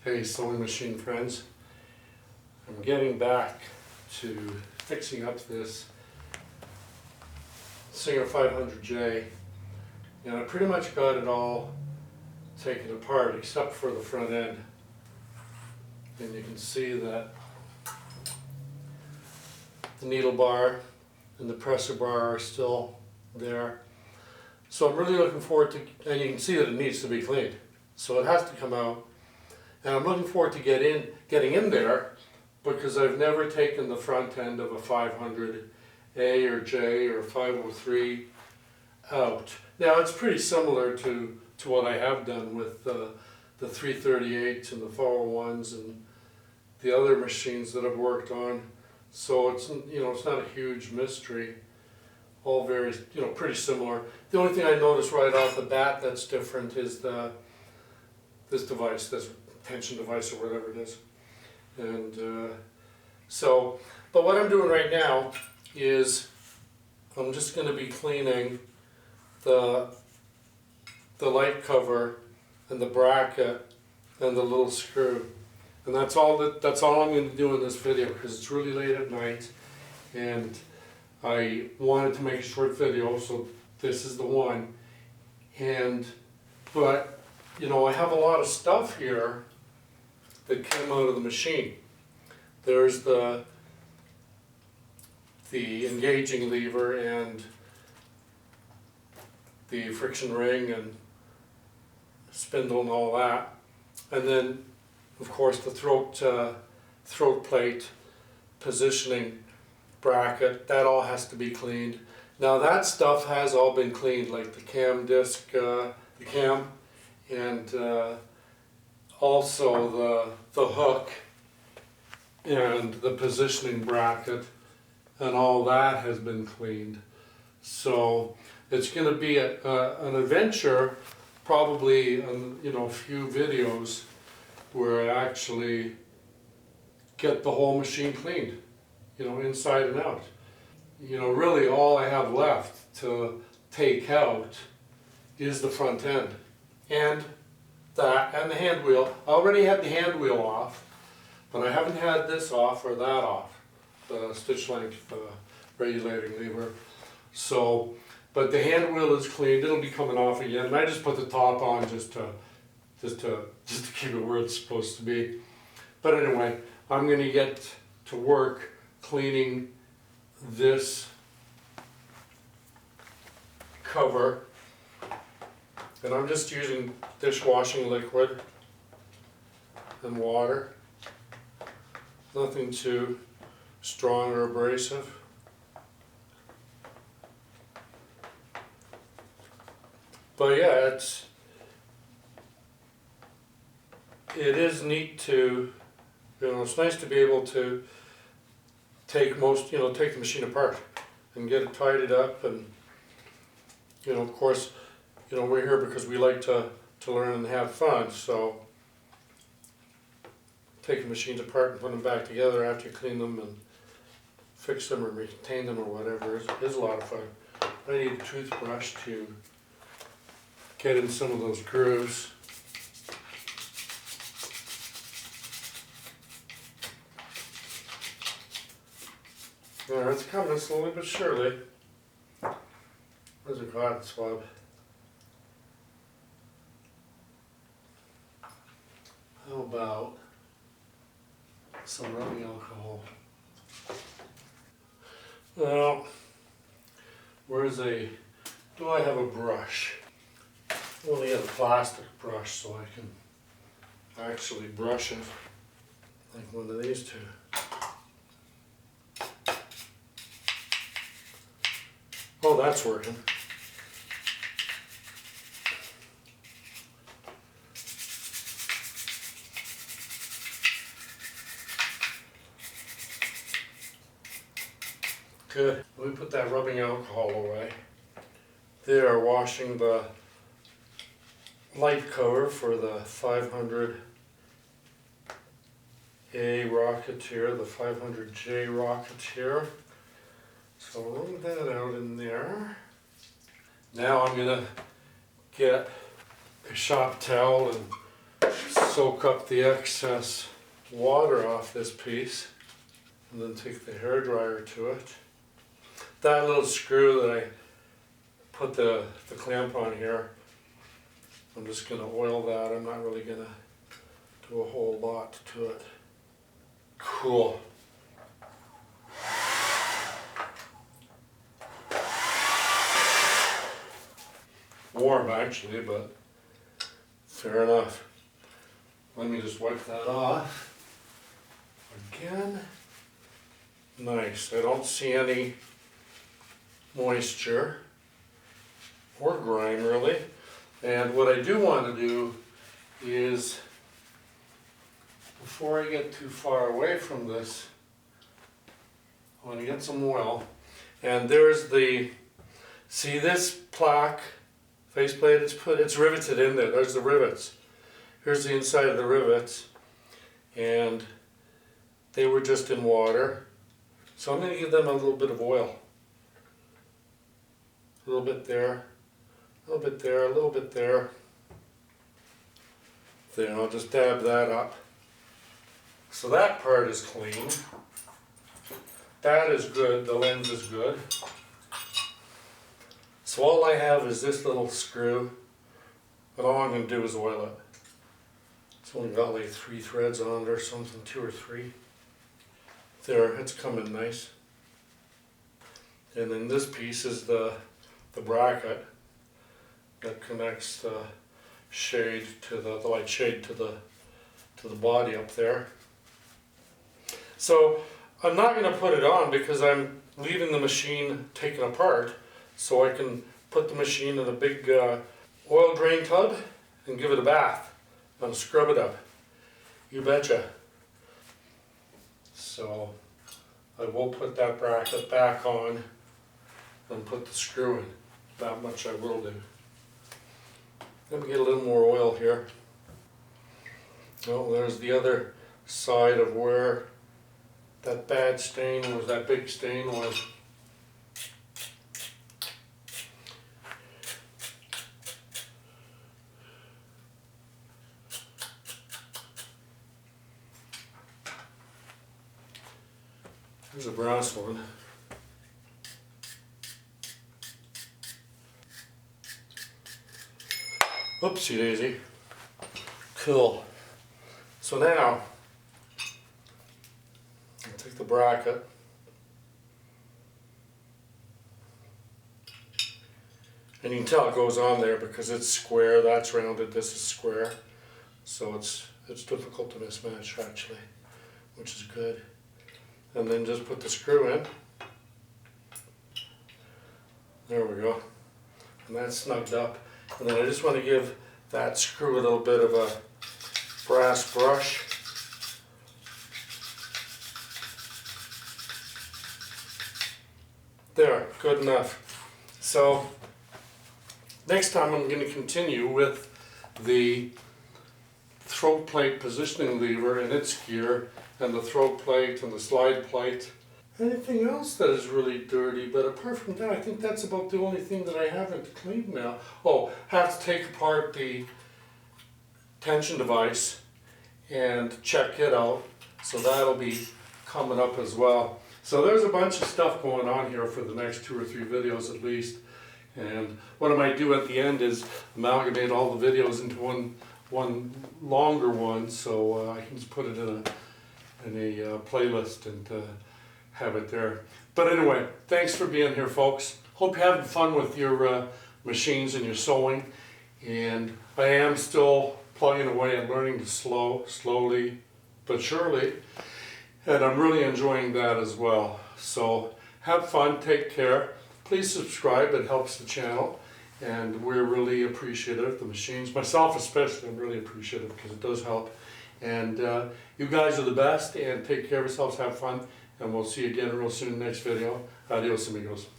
Hey sewing machine friends, I'm getting back to fixing up this Singer 500J, and I pretty much got it all taken apart except for the front end. And you can see that the needle bar and the presser bar are still there. So I'm really looking forward to, and you can see that it needs to be cleaned. So it has to come out. And I'm looking forward to getting in there, because I've never taken the front end of a 500A or J or 503 out. Now it's pretty similar to what I have done with the 338s and the 401s and the other machines that I've worked on. So it's, it's not a huge mystery. All very, pretty similar. The only thing I noticed right off the bat that's different is this device, this tension device or whatever it is. And but what I'm doing right now is I'm just going to be cleaning the light cover and the bracket and the little screw. And that's all I'm going to do in this video, because it's really late at night and I wanted to make a short video, so this is the one. But I have a lot of stuff here that came out of the machine. There's the engaging lever and the friction ring and spindle and all that. And then, of course, the throat plate positioning bracket, that all has to be cleaned. Now that stuff has all been cleaned, like the cam disc, the cam, and also the hook and the positioning bracket, and all that has been cleaned. So it's going to be an adventure, probably a few videos where I actually get the whole machine cleaned, inside and out. Really all I have left to take out is the front end and the hand wheel. I already had the hand wheel off, but I haven't had this off or that off, the stitch length regulating lever. So, but the hand wheel is cleaned. It'll be coming off again, and I just put the top on just to keep it where it's supposed to be. But anyway, I'm going to get to work cleaning this cover, and I'm just using dishwashing liquid and water. Nothing too strong or abrasive. But yeah, it is neat to, it's nice to be able to take the machine apart and get it tidied up. And of course, we're here because we like to learn and have fun. So taking machines apart and putting them back together after you clean them and fix them or retain them or whatever is a lot of fun. I need a toothbrush to get in some of those grooves. There, it's coming slowly but surely. There's a cotton swab. How about some rubbing alcohol? Well, do I have a brush? I only have a plastic brush, so I can actually brush it like one of these two. Oh, that's working. Good. Let me put that rubbing alcohol away. There, washing the light cover for the 500A Rocketeer, the 500J Rocketeer. So roll that out in there. Now I'm going to get a shop towel and soak up the excess water off this piece and then take the hairdryer to it. That little screw that I put the clamp on here, I'm just going to oil that. I'm not really going to do a whole lot to it. Cool. Warm actually, but fair enough. Let me just wipe that off again. Nice. I don't see any moisture or grime really. And what I do want to do is, before I get too far away from this, I want to get some oil. And there's the, see this plaque, faceplate, it's riveted in there. There's the rivets. Here's the inside of the rivets. And they were just in water. So I'm going to give them a little bit of oil. A little bit there, a little bit there, a little bit there. There, I'll just dab that up. So that part is clean. That is good, the lens is good. So all I have is this little screw, and all I'm going to do is oil it. It's only got like 3 threads on it or something, 2 or 3. There, it's coming nice. And then this piece is the bracket that connects the shade to the light shade to the body up there. So I'm not going to put it on because I'm leaving the machine taken apart, so I can put the machine in a big oil drain tub and give it a bath and scrub it up. You betcha. So I will put that bracket back on and put the screw in. That much I will do. Let me get a little more oil here. Oh, there's the other side of where that bad stain was, that big stain was. There's a brass one. Oopsie daisy. Cool. So now, I'll take the bracket. And you can tell it goes on there because it's square, that's rounded, this is square. So it's difficult to mismatch actually, which is good. And then just put the screw in. There we go. And that's snugged up. And then I just want to give that screw a little bit of a brass brush. There, good enough. So next time I'm going to continue with the throat plate positioning lever and its gear, and the throat plate and the slide plate. Anything else that is really dirty, but apart from that, I think that's about the only thing that I haven't cleaned now. Oh, have to take apart the tension device and check it out. So that'll be coming up as well. So there's a bunch of stuff going on here for the next 2 or 3 videos at least. And what I might do at the end is amalgamate all the videos into one longer one, so I can just put it in a playlist and have it there. But anyway, thanks for being here, folks. Hope you're having fun with your machines and your sewing. And I am still plugging away and learning to slowly but surely. And I'm really enjoying that as well. So have fun, take care. Please subscribe, it helps the channel. And we're really appreciative, the machines, myself especially, I'm really appreciative because it does help. And you guys are the best, and take care of yourselves, have fun, and we'll see you again real soon in the next video. Adios, amigos.